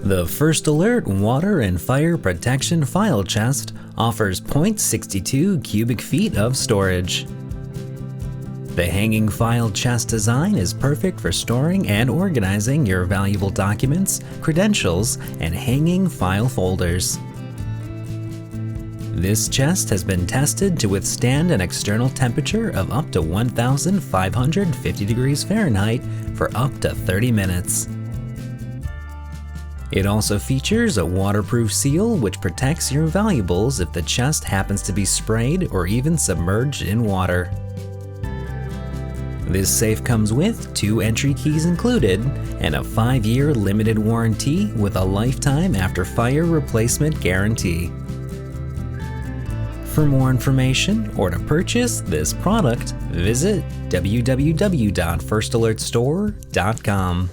The First Alert Water and Fire Protection File Chest offers 0.62 cubic feet of storage. The hanging file chest design is perfect for storing and organizing your valuable documents, credentials, and hanging file folders. This chest has been tested to withstand an external temperature of up to 1,550 degrees Fahrenheit for up to 30 minutes. It also features a waterproof seal which protects your valuables if the chest happens to be sprayed or even submerged in water. This safe comes with 2 entry keys included and a 5-year limited warranty with a lifetime after fire replacement guarantee. For more information or to purchase this product, visit www.firstalertstore.com.